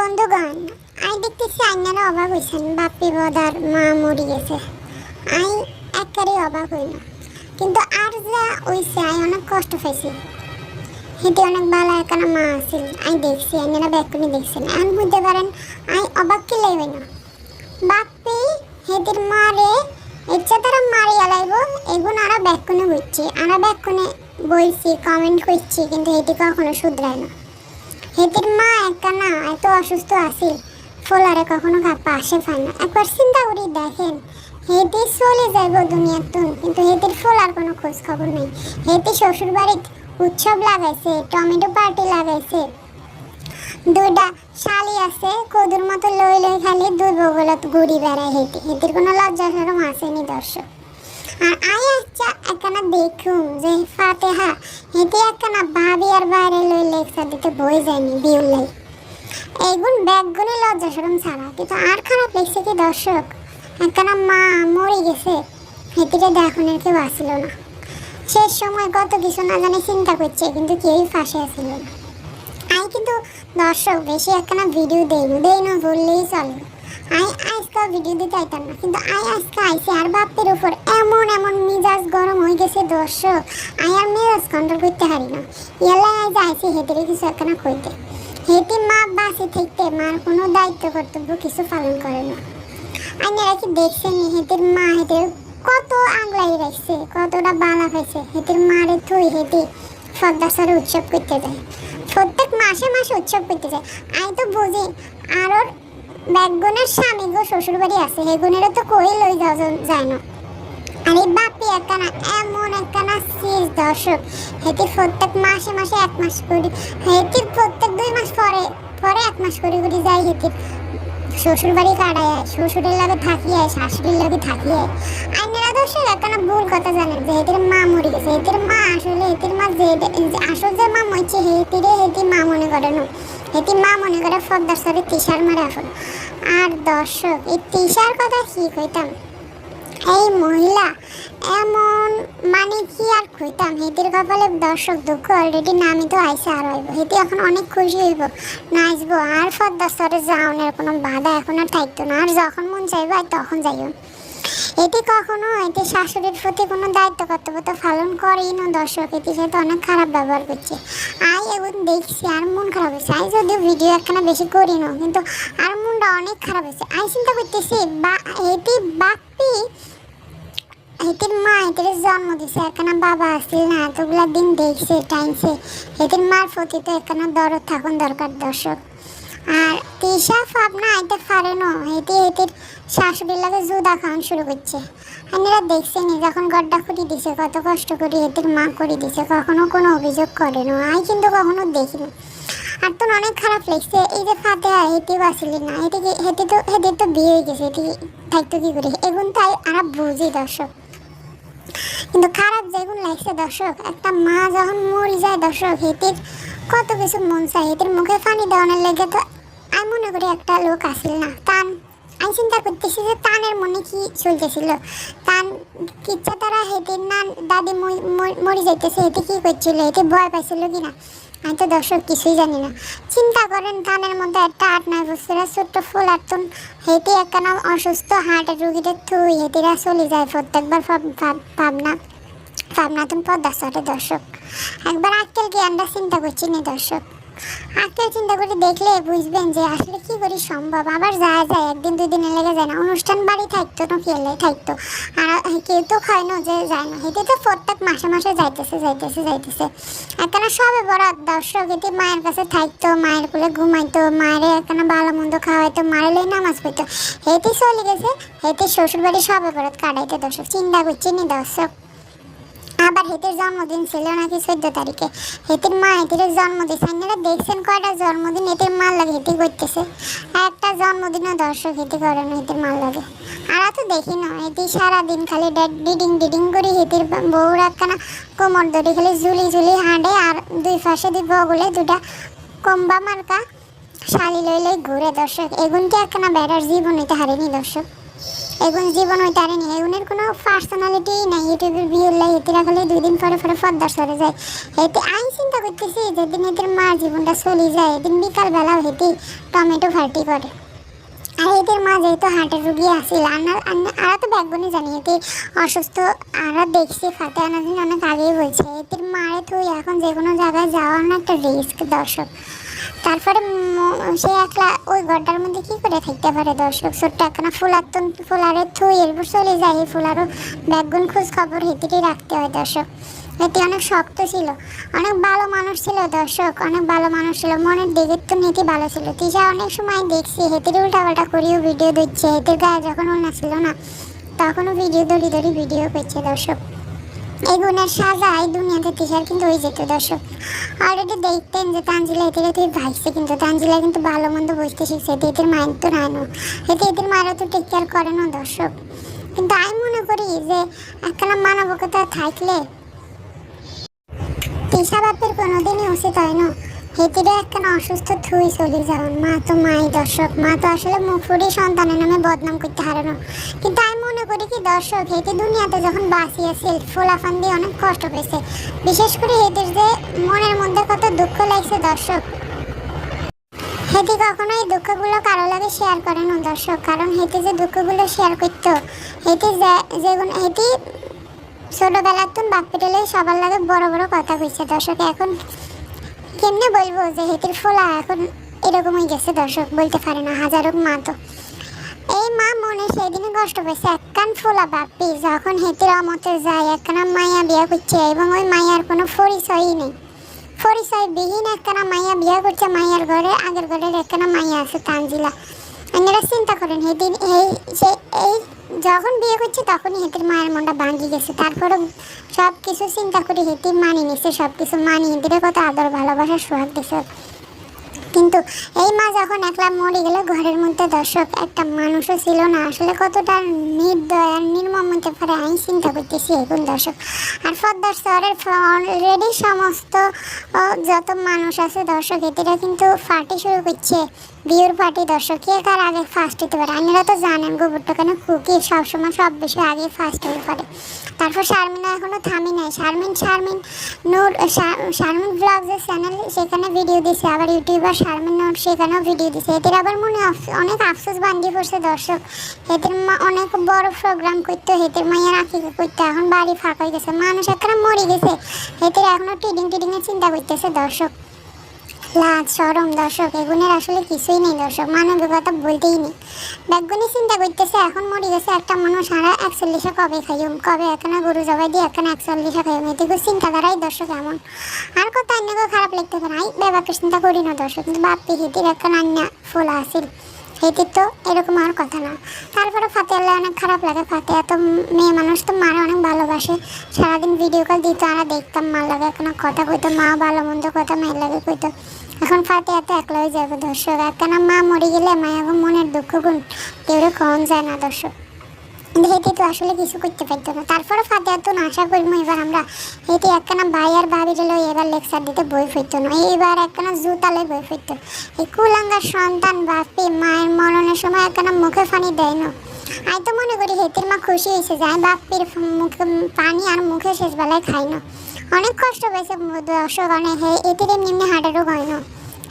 বন্ধুগণ, আই দেখতেছি আইনারা অবাক হয়েছেন। বাপ্পি বদার মা মরি গেছে। আই একেবারে অবাক হই না, কিন্তু আর যা হইছে আই অনেক কষ্ট পাইছি। হেঁটে অনেক ভালো একখানা মা আছিল। আই দেখছি আইনারা ব্যাকুনি দেখছেন। এখন বুঝতে পারেন আই অবাক কি লাগবে না। বাপ্পি হেঁটির মারে ইচ্ছা তারা মারিয়া লাগবো, এগুন আরা ব্যাকুনে বুঝছি, আরা ব্যাকুনে বলছি, কমেন্ট করছি, কিন্তু হেঁটি কখনো শুধরায় না। হেতির মা একখানা এত অসুস্থ আছিল, ফোলারে কখনো পাশে পায় না। একবার চিন্তা করি দেখেন, হেতি চলে যাইব দুনিয়ার তুন, কিন্তু হেতির ফোলার কোনো খোঁজ খবর নেই। হেতি শ্বশুর বাড়িতে উৎসব লাগাইছে, টমেটো পার্টি লাগাইছে, দুইটা শালি আছে, কদুর মতো লই লই খালি দুই বগলত ঘুরি বেড়ায়। হেতির কোনো লজ্জা সরম আসেনি দর্শক। আর আই আচ্ছা একখানা দেখুন যে ফাতেহা হেঁটে একখানা ভাবি আর বাইরে লই লেকচার দিতে বই যায়নি বিউলাই এইগুন ব্যাগগুলি লজ্জা সরম ছাড়া। কিন্তু আর খারাপ লেগছে কি দর্শক, একখানা মা মরে গেছে, হেঁটিটা দেখনের কেউ আসছিল না। শেষ সময় কত কিছু না জানে চিন্তা করছে, কিন্তু কেউই ফাঁসে আসছিল না। আই কিন্তু দর্শক বেশি একখানা ভিডিও দেই না বললেই চলে। আই আজকে ভিডিও দিতে আইতাম না, কিন্তু আই আজকে আইসি আর বাপের উপর এমন মিজাজ গরম হয়ে গেছে দর্শক। আই আর মেজাজ কন্ট্রোল করতে পারি না। ইয়ালে আজ আইসি হেঁটে কিছু একখানা কইতে। হেঁটে মা বাসে থাকতে মার কোনো দায়িত্ব কর্তব্য কিছু পালন করে না। আইনারা কি দেখছেন হেঁটের মা হেঁটে কত আগলাই রাখছে, কতটা বালা পাইছে। হেঁটের মারে থুই হেঁটে ফদ্দাসরে উৎসব করতে যায়, প্রত্যেক মাসে মাসে উৎসব করতে যায়। আই তো বুঝি আর ওর ব্যাগগুনের স্বামী গো শ্বশুর বাড়ি আছে, হেগুনেরও তো কই লই যাওয়া যায় না। আর এই বাপি একখানা এমন একখানা সিজ দর্শক, হেঁটে প্রত্যেক মাসে মাসে এক মাস করে, হেঁটে প্রত্যেক 2 মাস পরে পরে 1 মাস করে যায়। হেঁটে শ্বশুর বাড়ি কাটায়, শ্বশুরের লাগে থাকিয়ে, শাশুড়ির লাগে থাকিয়ে। আইনারা দর্শক একখানা ভুল কথা জানেন যে হেঁটের মা মরে গেছে। হেঁটের মা আসলে হেঁটের মা যে আসল যে মা মরছে হেঁটে মা মনে করে না। হেঁটে মা মনে করে ফদ্দার সরে তিসার মারে এখন। আর দর্শক এই তিসার কথা কি কইতাম, এই মহিলা এমন মানে কি আর কইতাম। হেঁটির কপালে দর্শক দুঃখ অলরেডি নামি তো আইসে আর হইব। হেঁটে এখন অনেক খুশি হইব, নাচবো, আর ফদ্দার সরে যাওনের কোনো বাধা এখন আর থাকতো না। আর যখন মন চাইবো আর তখন যাইও। এটি কখনো এটি শাশুড়ির প্রতি কোনো দায়িত্ব কর্তব্য তো পালন করেই না দর্শক। এটির সাথে অনেক খারাপ ব্যবহার করছে। আই এখন দেখছি আর মন খারাপ হয়েছে। আই যদিও ভিডিও একখানা বেশি করি না, কিন্তু আর মনটা অনেক খারাপ হয়েছে। আই চিন্তা করতেছি এটি বাপ্পি হেঁটির মা হেঁটির জন্ম দিছে, একখানা বাবা আসছিল না, এতগুলা দিন দেখছে টাইমছে। হেঁটির মার প্রতি তো একখানা দরদ থাকুন দরকার দর্শক। আর তিশা ভাবনা আইতে পারে না, হেঁটির শাশুড়ির লাগে জুদা খাওয়ান শুরু করছে। আপনারা দেখছেন যখন গড্ডা খুঁটি দিছে কত কষ্ট করে হেঁটির মা করে দিছে, কখনো কোনো অভিযোগ করে না। আই কিন্তু কখনো দেখিনি। আর তো অনেক খারাপ লাগছে এই যে ফাতেহা হেঁটেও আসলি না, হেঁটে তো বিয়ে হয়ে গেছে, হেঁটে থাকতো কি করে এগুন তাই আর বুঝি দর্শক। কিন্তু খারাপ যেগুন লাগছে দর্শক, একটা মা যখন মরে যায় দর্শক, হেঁটির কত কিছু মন চায়। হেঁটির মুখে পানি দেওয়ানোর লেগে তো আমি মনে করি একটা লোক আসিল না তান। আমি চিন্তা করতেছি যে তানের মনে কি চলতেছিল, তান কিচ্ছা তারা হেঁটির না দাদি মরে যাইতেছে, হেঁটে কি করছিল, হেঁটে ভয় পাইছিল কিনা আমি তো দর্শক কিছুই জানি না। চিন্তা করেন তানের মধ্যে একটা 8-9 বছরের ছোট্ট ফুল আটতুন, হেঁটে একখানা অসুস্থ হার্টের রুগীদের থুই হেঁটেরা চলে যায় প্রত্যেকবার ভাবনাতুন পদ্মা চটে দর্শক। একবার আক্কেল কি আমরা চিন্তা করছি না দর্শক। আক্কেল চিন্তা করে দেখলে বুঝবেন যে আসলে কি করে সম্ভব। আবার যায় 1 দিন 2 দিনে লেগে যায় না, অনুষ্ঠান বাড়ি থাকতো না খেলে থাকতো। আর কেউ তো খায় না যে যায় না, হেঁটে তো প্রত্যেক মাসে মাসে যাইতেছে একখানা সবে বড় দর্শক। হেঁটে মায়ের কাছে থাকতো, মায়ের কোলে ঘুমাইতো, মায়ের একখানা ভালো মন্দ খাওয়াইতো, মায়ের লই নামাজ পড়তো। হেঁটে চলে গেছে, হেঁটে শ্বশুর বাড়ি সবে বরাত কাটাইতো দর্শক। চিন্তা করছি নি দর্শক। আবার হেঁটের জন্মদিন ছিল নাকি 14 তারিখে, হেঁটের মা হেঁটের জন্মদিন। আপনারা দেখছেন কয়টা জন্মদিন হেঁটের মার লাগে হেঁটে করতেছে, একটা জন্মদিনও দর্শক হেঁটে করে না হেঁটের মার লাগে। আর তো দেখি না হেঁটে সারাদিন খালি ডিডিং করে হেঁটের বউর একখানা কোমর ধরে খালি ঝুলি হাঁটে, আর 2 পাশে 2 বগলে 2টা কম্বা মার্কা শালি লই ঘুরে দর্শক। এগুনকে একখানা বেড়ার জীবন হইতে হারেনি দর্শক। এগুন জীবন হইতে আরেনি, এগুনের কোনো পার্সোনালিটি নাই। ইউটিউবের ভিউ লাই হেতিরা খালি 2 দিন পরে পরে পদ্মার সরে যায়। হেতে আমি চিন্তা করতেছি যেদিন হেতির মা জীবনটা চলে যায় এদিন বিকালবেলাও হেতি টমেটো পার্টি করে। আর এদের মা যেহেতু হার্টের রুগী আসছিল, আর তো ব্যাকবনই জানি এতে অসুস্থ। আর দেখছি ফাতে আনাদিন অনেক আগেই বলছে এদের মারে তুই এখন যে কোনো জায়গায় যাওয়া না একটা রিস্ক দর্শক। তারপরে সে একলা ওই ঘরটার মধ্যে কি করে থাকতে পারে দর্শক। ছোট্ট একখানা ফুলারে থুই এরপর চলে যায়, এই ফুলারও ব্যাকগুন খোঁজ খবর হেতিরই রাখতে হয় দর্শক। এটি অনেক শক্ত ছিল, অনেক ভালো মানুষ ছিল দর্শক, অনেক ভালো মানুষ ছিল, মনের দিকের তো নীতি ভালো ছিল। তিশা অনেক সময় দেখছি হেতির উল্টাপাল্টা করিও ভিডিও দিচ্ছে, হেতির গায়ে যখন ওনা ছিল না তখনও ভিডিও দড়ি ভিডিও করছে দর্শক। এই গুণের সাজা এই দুনিয়াতে তিশার কিন্তু হয়ে যেত দর্শক। অলরেডি দেখতেন যে তানজিলা এতে তুই ভাইছে, কিন্তু তানজিলা কিন্তু ভালো মন্দ বুঝতে শিখছে, এদের মায়ের তো রানো, এদের মায়েরা তো টেক কেয়ার করে না দর্শক। কিন্তু আমি মনে করি যে একখানা মানবিকতা থাকলে তিশা বাপের কোনোদিনই উচিত হয় না হেতিরে একখানা অসুস্থ থুই চলে যাওয়ান। মা তো মাই দর্শক, মা তো আসলে মুখ ফুড়ি সন্তানের নামে বদনাম করতে হারানো। কিন্তু আমি মনে করি কি দর্শক হেতি দুনিয়াতে যখন বাঁচিয়েছিল ফোলাফান দিয়ে অনেক কষ্ট পেয়েছে, বিশেষ করে হেতির যে মনের মধ্যে কত দুঃখ লাগছে দর্শক। হেতি কখনো এই দুঃখগুলো কারো লাগে শেয়ার করে না দর্শক, কারণ হেতি যে দুঃখগুলো শেয়ার করতো হেতি যেগুলো হেতি ছোটবেলার তো বাপ পিটালে সবার লাগে বড় বড় কথা কইছে দর্শক। এখন কেমনে বলবো যে হেতির ফোলা এখন এরকম হয়ে গেছে দর্শক, বলতে পারে না। হাজারো মা তো এই মা মনে সেদিনে কষ্ট পেয়েছে, একখান ফোলা বাপি যখন হেতির অমতে যায় একখানা মাইয়া বিয়া করছে এবং ওই মাইয়ার কোনো পরিচয়ই নেই, পরিচয় বিহীন একখানা মাইয়া বিয়া করছে। মাইয়ার ঘরে আগের ঘরের একখানা মাইয়া আছে তানজিলা। আপনারা চিন্তা করেন হেদিন এই যখন বিয়ে করছে তখনই হেতির মায়ের মনটা ভাঙি গেছে। তারপরে সব কিছু চিন্তা করে হেতি মানিয়ে নিচ্ছে, সব কিছু মানিয়ে দিলে কত আদর ভালোবাসা সোহাগ দিছে। কিন্তু এই মা যখন একলা মরে গেল ঘরের মধ্যে দর্শক একটা মানুষও ছিল না। আসলে কতটা নির্দয় আর নির্মম হতে পারে আমি চিন্তা করতেছি এখন দর্শক। আর পদ্মার শহরের অলরেডি সমস্ত যত মানুষ আছে দর্শক এটিরা কিন্তু পার্টি শুরু করছে, বিয়ের পার্টি দর্শক। কে কার আগে ফার্স্ট হতে পারে আপনারা তো জানেন, গোবরটা কেন কুকি সবসময় সব বিষয়ে আগে ফার্স্ট হতে পারে। তারপর শারমিনা এখনো থামি নাই, শারমিন ব্লগ যে চ্যানেল সেখানে ভিডিও দিছে, আবার ইউটিউবার শারমিন নূর সেখানেও ভিডিও দিছে। এদের আবার মনে অনেক আফসোস বান্ধি পড়ছে দর্শক। এদের মা অনেক বড় প্রোগ্রাম করতো, হেতের মাইয়ার আঁকিকে করতো, এখন বাড়ি ফাঁকা হয়ে গেছে, মানুষ একটা মরে গেছে। হেতের এখনো টিডিংয়ের চিন্তা করতেছে দর্শক। লাজ সরম দর্শক এগুনের আসলে কিছুই নেই দর্শক, মানবিকতা বলতেই নেই। ব্যাগগুনি চিন্তা করতেছে এখন মরে গেছে একটা মানুষ, আর 41 কবে খাইম, কবে একখানা গরু জবাই দিয়ে একখানা 41 খাইম, এদিকে চিন্তাধারাই দর্শক এমন। আর কত অন্যকে খারাপ লাগতে পারে, আমি ব্যাপারকে চিন্তা করি না দর্শক। কিন্তু বাপ্পি হেতির একখানা আন্না ফোলা আসিল, হেতির তো এরকম আর কথা না। তারপরে ফাতে আল্লাহ অনেক খারাপ লাগে, ফাতে এত মেয়ে মানুষ তো মারা অনেক ভালোবাসে, সারাদিন ভিডিও কল দিত, আমরা দেখতাম মার লাগে এখন কথা কইতো, মা ভালো মন্দ কথা মেয়ের লাগে কইতো। এখন ফাতে এত একলা হয়ে যাবে দর্শক, একখানা মা মরে গেলে মায়ের মনের দুঃখ গুণ কেউ কম যায় না দর্শক। হেঁটে তো আসলে কিছু করতে পারতো না। তারপরে ফাতে এত আশা করবো এবার আমরা হেঁটে একখানা ভাই আর ভাবি গেলেও এবার লেকচার দিতে বই ফিরতো না, এইবার একখানা জুতালে বই ফিরতো। এই কুলাঙ্গার সন্তান বাপি মায়ের মরণের সময় একখানা মুখে পানি দেয় না। আমি তো মনে করি হেতির মা খুশি হয়েছে যায় বাপ্পির মুখে পানি আর মুখে শেষ বেলায় খাই না। অনেক কষ্ট পেয়েছে দর্শক, অনেক এটির এমনি হার্টেরও হয় না।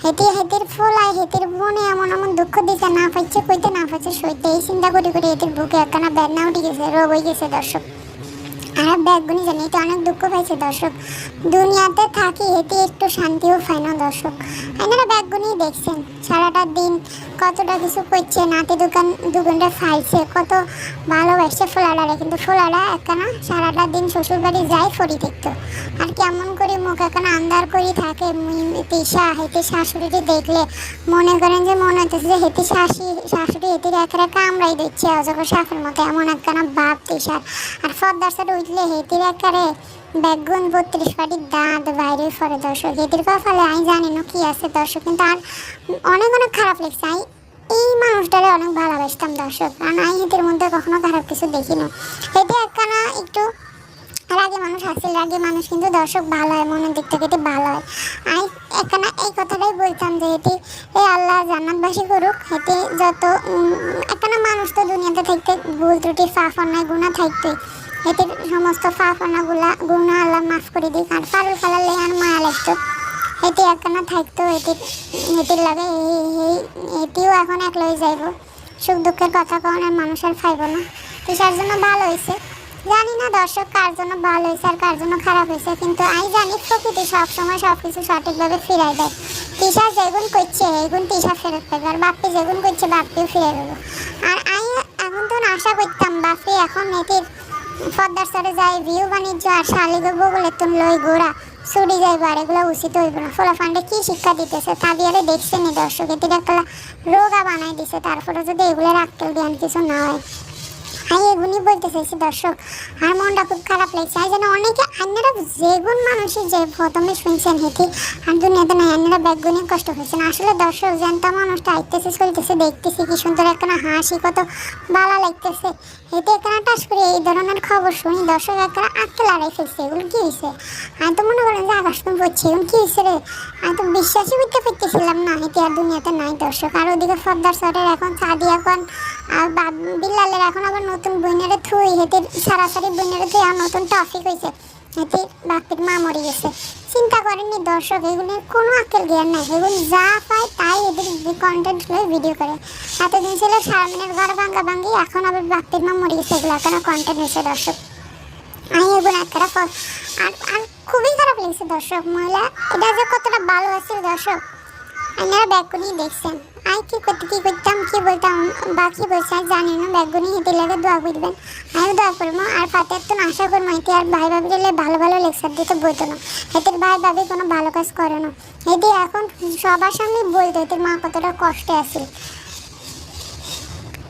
হেতির ফোলায় হেতির বোনে এমন দুঃখ দিতে না পাইছে, কইতে না পাইছে সইতে, এই চিন্তা করি হেতির বুকে একখানা বেদনা উঠে গেছে, রোগ হয়ে গেছে দর্শক। আর ব্যাগগুনি জানি এটা অনেক দুঃখ পাইছে দর্শক, দুনিয়াতে থাকি হেঁটে একটু শান্তিও পায় না দর্শক। আপনারা ব্যাগগুনি দেখছেন সারাটা দিন কতটা কিছু করছে, নাতি দুকানটা ফাইছে, কত ভালোবাসছে ফোলাডারে। কিন্তু ফোলাডা একখানা সারাটা দিন শ্বশুর বাড়ি যায় ফরি দেখতো, আর কেমন করে মুখ একখানা আন্দার করে থাকে। তিশা হেঁটে শাশুড়িটি দেখলে মনে করেন যে মনে হতেছে যে হেঁটে শাশুড়ি হেঁটির একেবারে কামড়াই দিচ্ছে অজগর সাপের মতো, এমন একখানা ভাব তিশার। আর পদ্মার সাথে উঠলে হেঁটির একেবারে ব্যাগুন 32 পাটির দাঁত বাইরে পড়ে দর্শক। হেঁটির কপালে আমি জানি না কি আছে দর্শক, কিন্তু আর অনেক খারাপ লাগছে। আমি এই মানুষটারে অনেক ভালোবাসতাম দর্শক, কারণ আমি হেঁটির মধ্যে কখনো খারাপ কিছু দেখি না। হেঁটে একখানা একটু রাগী মানুষ আসছিল, রাগী মানুষ কিন্তু দর্শক ভালো হয়, মনের দিক থেকে এটি ভালো হয়। আমি এখানে এই কথাটাই বলতাম যে এটি এই আল্লাহ জান্নাতবাসী করুক। এটি যত এখানে মানুষ তো দুনিয়াতে থাকতে ভুল ত্রুটি পাপ অন্যায় গুণা থাকতেই, এটির সমস্ত পাপ অন্যায়গুলা গুণা আল্লাহ মাফ করে দিক। আর ফারুল খালার লেগে আর মায়া লাগতো, এটি একখানা থাকতো, এটির লাগে এটিও এখন একলা হয়ে যাইব। সুখ দুঃখের কথা কখন আর মানুষের খাইব না। তিশার জন্য ভালো হয়েছে, জানি না দর্শক কার জন্য ভালো হয়েছে আর কার জন্য খারাপ হয়েছে, কিন্তু আমি জানি প্রকৃতি সবসময় সব কিছু সঠিকভাবে ফিরাই দেয়। তিশা যেগুন করছে এগুন তিশা ফেরত পাবে, আর বাপ্পি যেগুন করছে বাপ্পিও ফিরে দেবো। আর আমি এখন তো আশা করতাম বাপ্পি এখন এটির পদ্মার চরে যায় ভিউ বাণিজ্য আর শালিগো বগুলের তুন লই গোড়া ছুটি যাইব, আর এগুলো উচিত হইব না। ফলাফান্ডে কি শিক্ষা দিতেছে তাবিয়ারে দেখছে নি দর্শক, এটির একটা রোগা বানাই দিছে। তারপরে যদি এগুলোর আক্কেল জ্ঞান কিছু না হয়, আমি এগুনই বলতে চাইছি দর্শক। আর মনটা খুব খারাপ লাগছে, আমি যেন অনেকে আপনারা যেগুন মানুষই যে প্রথমে শুনছেন হেঁটে আর দুনিয়াতে নাই, আপনারা ব্যাগগুনি কষ্ট হয়েছেন। আসলে দর্শক জানতা মানুষটা আইতেছে চলতেছে দেখতেছি কি সুন্দর একটা হাসি, কত ভালো লাগতেছে। এতে একটা টাস করে এই ধরনের খবর শুনি দর্শক একটা আটকে লড়াই ফেলছে। এগুলো কি হয়েছে? আমি তো মনে করেন যে আকাশ তুমি পড়ছি, এগুলো কি হয়েছে রে? আমি তো বিশ্বাসই করতে পারতেছিলাম না এতে আর দুনিয়াতে নাই দর্শক। আর ওদিকে পদ্মার চরের এখন চাঁদি এখন আর বিল্লালের এখন আবার নতুন বইনেরে থুই, হেঁটে সারাসারি বইনেরে থুই আর নতুন টপিক হয়েছে, হেঁটে বাপির মা মরে গেছে। চিন্তা করেননি দর্শক, এগুলোর কোনো আক্কেল জ্ঞান নাই, এগুলো যা পায় তাই এদের কন্টেন্টগুলো ভিডিও করে। এতদিন ছিল শারমিনের ঘর ভাঙ্গা ভাঙ্গি, এখন আবার বাপির মা মরে গেছে, এগুলো এখন কন্টেন্ট হয়েছে দর্শক। আমি এগুলো একটা আর খুবই খারাপ লেগেছে দর্শক। মহিলা এটা যে কতটা ভালো আছে দর্শক, আপনারা ব্যাগগুলি দেখছেন। আমি কী করতাম কি বলতাম বা কী বলছি আমি জানি না। ব্যাগগুলি হেঁটে লেগে দোয়া করবেন, আমি দোয়া করবো। আর ফাতের তো আশা করবো এতে আর ভাই ভাবি গেলে ভালো ভালো লেকচার দিতে বলতো না। এদের ভাই ভাবি কোনো ভালো কাজ করে না, এটি এখন সবার সামনে বলতো এদের মা কতটা কষ্টে আছে।